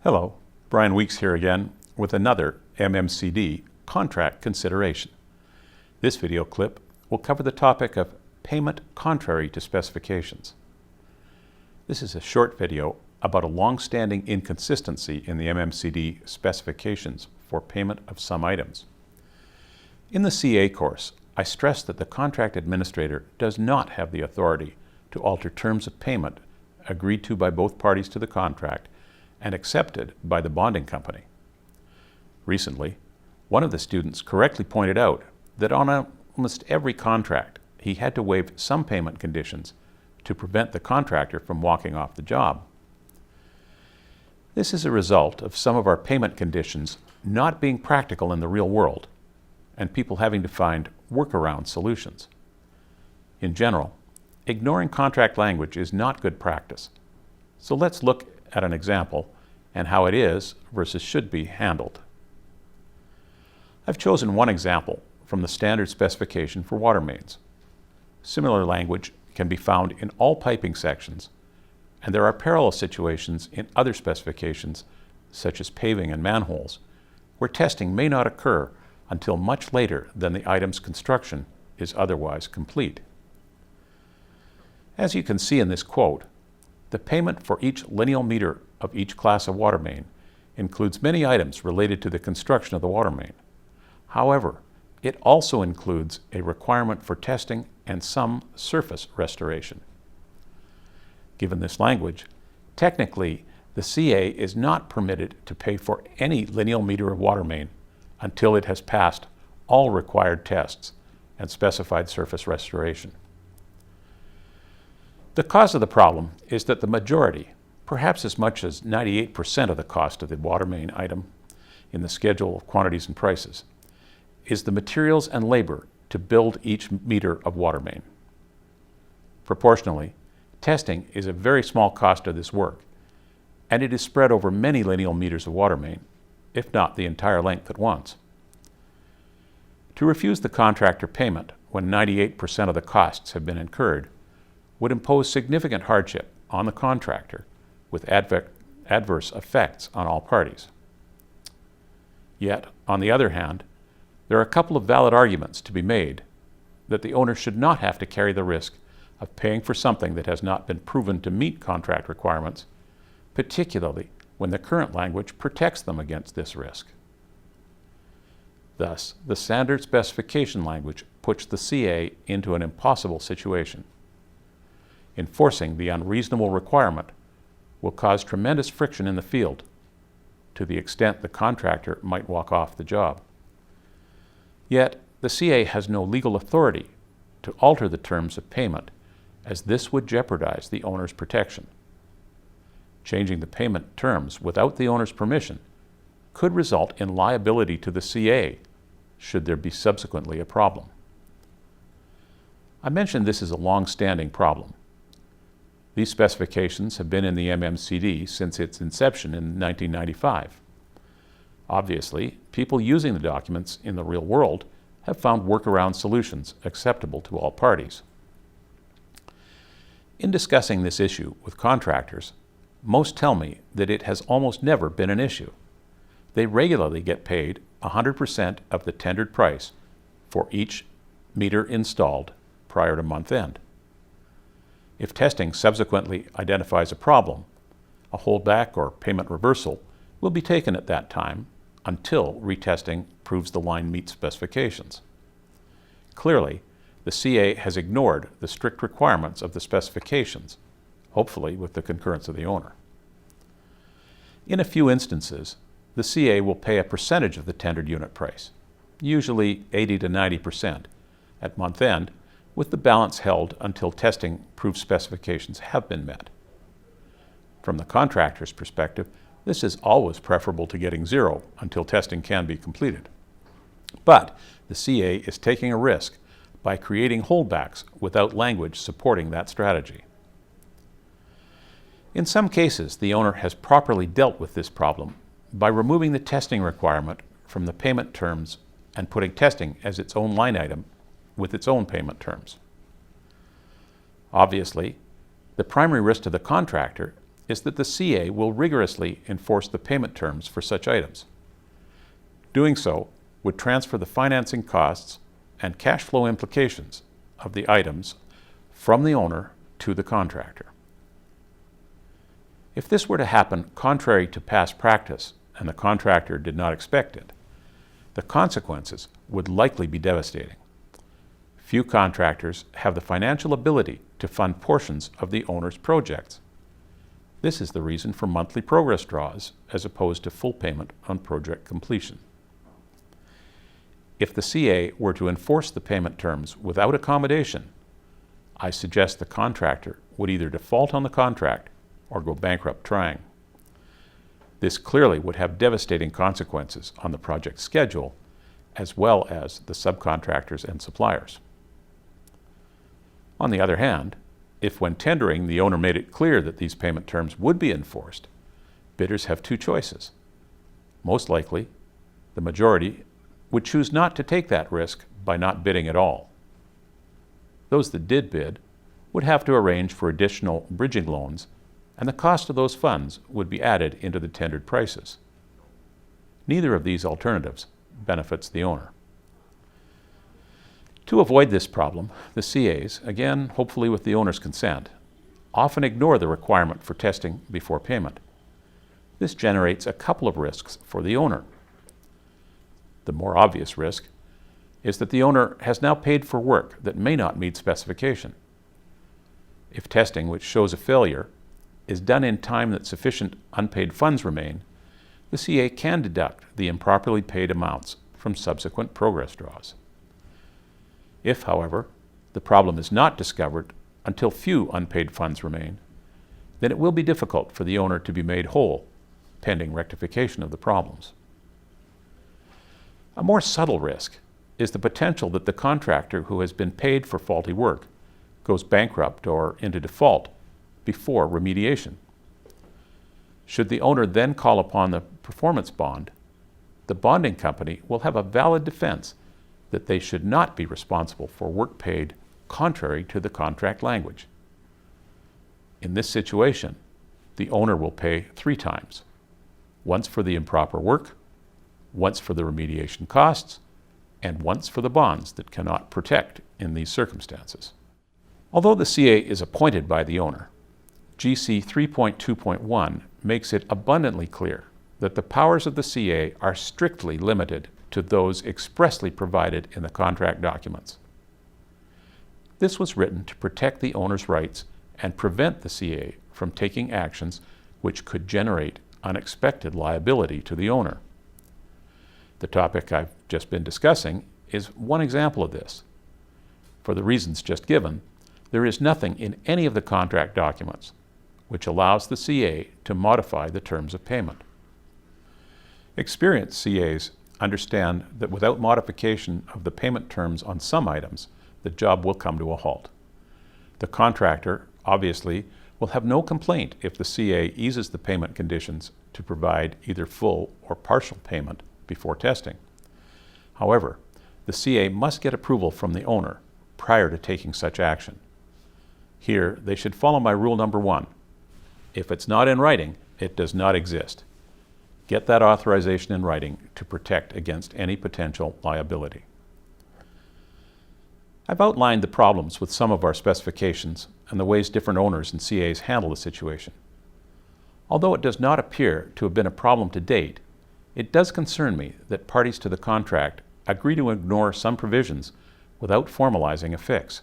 Hello, Brian Weeks here again with another MMCD contract consideration. This video clip will cover the topic of payment contrary to specifications. This is a short video about a long-standing inconsistency in the MMCD specifications for payment of some items. In the CA course, I stressed that the contract administrator does not have the authority to alter terms of payment agreed to by both parties to the contract and accepted by the bonding company. Recently, one of the students correctly pointed out that on almost every contract, he had to waive some payment conditions to prevent the contractor from walking off the job. This is a result of some of our payment conditions not being practical in the real world and people having to find workaround solutions. In general, ignoring contract language is not good practice. So let's look at an example and how it is versus should be handled. I've chosen one example from the standard specification for water mains. Similar language can be found in all piping sections, and there are parallel situations in other specifications such as paving and manholes, where testing may not occur until much later than the item's construction is otherwise complete. As you can see in this quote, the payment for each lineal meter of each class of water main includes many items related to the construction of the water main. However, it also includes a requirement for testing and some surface restoration. Given this language, technically, the CA is not permitted to pay for any lineal meter of water main until it has passed all required tests and specified surface restoration. The cause of the problem is that the majority, perhaps as much as 98% of the cost of the water main item in the schedule of quantities and prices, is the materials and labor to build each meter of water main. Proportionally, testing is a very small cost of this work, and it is spread over many lineal meters of water main, if not the entire length at once. To refuse the contractor payment when 98% of the costs have been incurred would impose significant hardship on the contractor with adverse effects on all parties. Yet, on the other hand, there are a couple of valid arguments to be made that the owner should not have to carry the risk of paying for something that has not been proven to meet contract requirements, particularly when the current language protects them against this risk. Thus, the standard specification language puts the CA into an impossible situation. Enforcing the unreasonable requirement will cause tremendous friction in the field, to the extent the contractor might walk off the job. Yet, the CA has no legal authority to alter the terms of payment, as this would jeopardize the owner's protection. Changing the payment terms without the owner's permission could result in liability to the CA should there be subsequently a problem. I mentioned this is a long-standing problem. These specifications have been in the MMCD since its inception in 1995. Obviously, people using the documents in the real world have found workaround solutions acceptable to all parties. In discussing this issue with contractors, most tell me that it has almost never been an issue. They regularly get paid 100% of the tendered price for each meter installed prior to month end. If testing subsequently identifies a problem, a holdback or payment reversal will be taken at that time until retesting proves the line meets specifications. Clearly, the CA has ignored the strict requirements of the specifications, hopefully with the concurrence of the owner. In a few instances, the CA will pay a percentage of the tendered unit price, usually 80 to 90%, at month end, with the balance held until testing proves specifications have been met. From the contractor's perspective, this is always preferable to getting zero until testing can be completed. But the CA is taking a risk by creating holdbacks without language supporting that strategy. In some cases, the owner has properly dealt with this problem by removing the testing requirement from the payment terms and putting testing as its own line item with its own payment terms. Obviously, the primary risk to the contractor is that the CA will rigorously enforce the payment terms for such items. Doing so would transfer the financing costs and cash flow implications of the items from the owner to the contractor. If this were to happen contrary to past practice and the contractor did not expect it, the consequences would likely be devastating. Few contractors have the financial ability to fund portions of the owner's projects. This is the reason for monthly progress draws as opposed to full payment on project completion. If the CA were to enforce the payment terms without accommodation, I suggest the contractor would either default on the contract or go bankrupt trying. This clearly would have devastating consequences on the project schedule as well as the subcontractors and suppliers. On the other hand, if when tendering the owner made it clear that these payment terms would be enforced, bidders have two choices. Most likely, the majority would choose not to take that risk by not bidding at all. Those that did bid would have to arrange for additional bridging loans, and the cost of those funds would be added into the tendered prices. Neither of these alternatives benefits the owner. To avoid this problem, the CAs, again hopefully with the owner's consent, often ignore the requirement for testing before payment. This generates a couple of risks for the owner. The more obvious risk is that the owner has now paid for work that may not meet specification. If testing, which shows a failure, is done in time that sufficient unpaid funds remain, the CA can deduct the improperly paid amounts from subsequent progress draws. If, however, the problem is not discovered until few unpaid funds remain, then it will be difficult for the owner to be made whole, pending rectification of the problems. A more subtle risk is the potential that the contractor who has been paid for faulty work goes bankrupt or into default before remediation. Should the owner then call upon the performance bond, the bonding company will have a valid defense that they should not be responsible for work paid contrary to the contract language. In this situation, the owner will pay 3 times, once for the improper work, once for the remediation costs, and once for the bonds that cannot protect in these circumstances. Although the CA is appointed by the owner, GC 3.2.1 makes it abundantly clear that the powers of the CA are strictly limited to those expressly provided in the contract documents. This was written to protect the owner's rights and prevent the CA from taking actions which could generate unexpected liability to the owner. The topic I've just been discussing is one example of this. For the reasons just given, there is nothing in any of the contract documents which allows the CA to modify the terms of payment. Experienced CAs understand that without modification of the payment terms on some items, the job will come to a halt. The contractor, obviously, will have no complaint if the CA eases the payment conditions to provide either full or partial payment before testing. However, the CA must get approval from the owner prior to taking such action. Here, they should follow my rule number 1. If it's not in writing, it does not exist. Get that authorization in writing to protect against any potential liability. I've outlined the problems with some of our specifications and the ways different owners and CAs handle the situation. Although it does not appear to have been a problem to date, it does concern me that parties to the contract agree to ignore some provisions without formalizing a fix.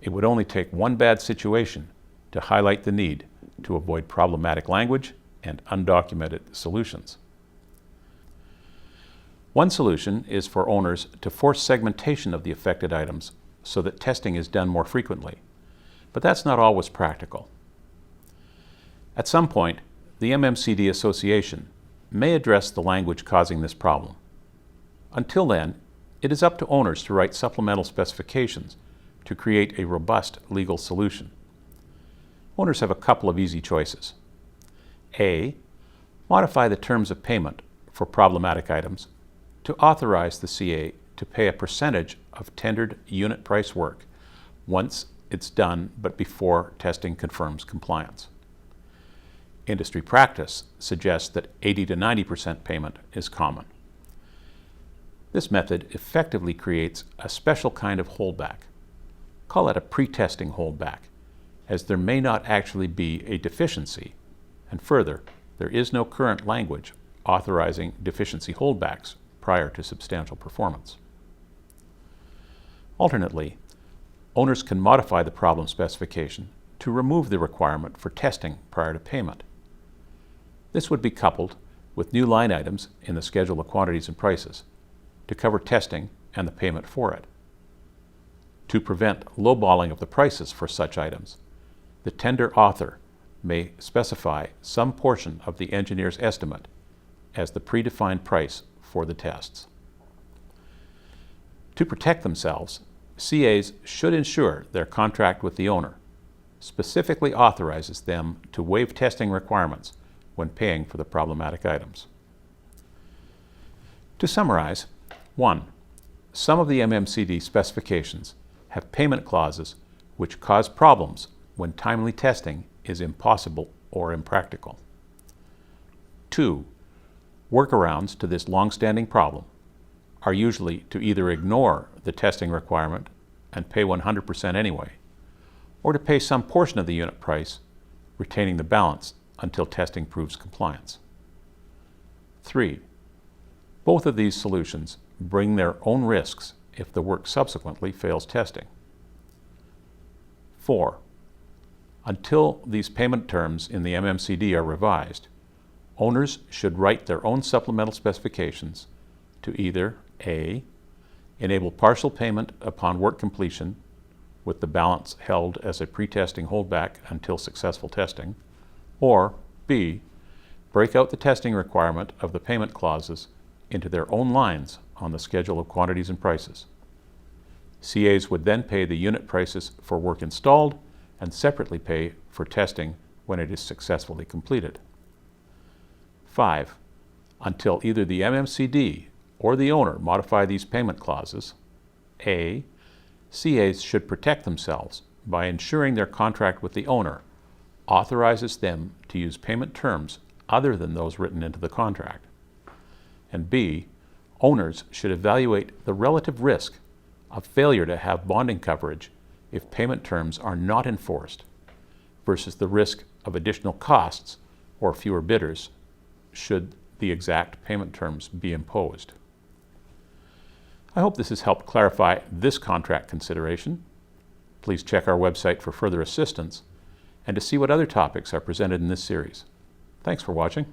It would only take one bad situation to highlight the need to avoid problematic language and undocumented solutions. One solution is for owners to force segmentation of the affected items so that testing is done more frequently, but that's not always practical. At some point, the MMCD Association may address the language causing this problem. Until then, it is up to owners to write supplemental specifications to create a robust legal solution. Owners have a couple of easy choices. A, modify the terms of payment for problematic items to authorize the CA to pay a percentage of tendered unit price work once it's done but before testing confirms compliance. Industry practice suggests that 80 to 90% payment is common. This method effectively creates a special kind of holdback. Call it a pre-testing holdback, as there may not actually be a deficiency, and further, there is no current language authorizing deficiency holdbacks prior to substantial performance. Alternately, owners can modify the problem specification to remove the requirement for testing prior to payment. This would be coupled with new line items in the schedule of quantities and prices to cover testing and the payment for it. To prevent lowballing of the prices for such items, the tender author may specify some portion of the engineer's estimate as the predefined price for the tests. To protect themselves, CAs should ensure their contract with the owner specifically authorizes them to waive testing requirements when paying for the problematic items. To summarize, 1. Some of the MMCD specifications have payment clauses which cause problems when timely testing is impossible or impractical. 2. Workarounds to this long-standing problem are usually to either ignore the testing requirement and pay 100% anyway, or to pay some portion of the unit price, retaining the balance until testing proves compliance. 3. Both of these solutions bring their own risks if the work subsequently fails testing. 4. Until these payment terms in the MMCD are revised, owners should write their own supplemental specifications to either A. Enable partial payment upon work completion with the balance held as a pre-testing holdback until successful testing, or B. Break out the testing requirement of the payment clauses into their own lines on the schedule of quantities and prices. CAs would then pay the unit prices for work installed and separately pay for testing when it is successfully completed. 5. Until either the MMCD or the owner modify these payment clauses, A. CAs should protect themselves by ensuring their contract with the owner authorizes them to use payment terms other than those written into the contract. And B. Owners should evaluate the relative risk of failure to have bonding coverage if payment terms are not enforced versus the risk of additional costs or fewer bidders should the exact payment terms be imposed. I hope this has helped clarify this contract consideration. Please check our website for further assistance and to see what other topics are presented in this series. Thanks for watching.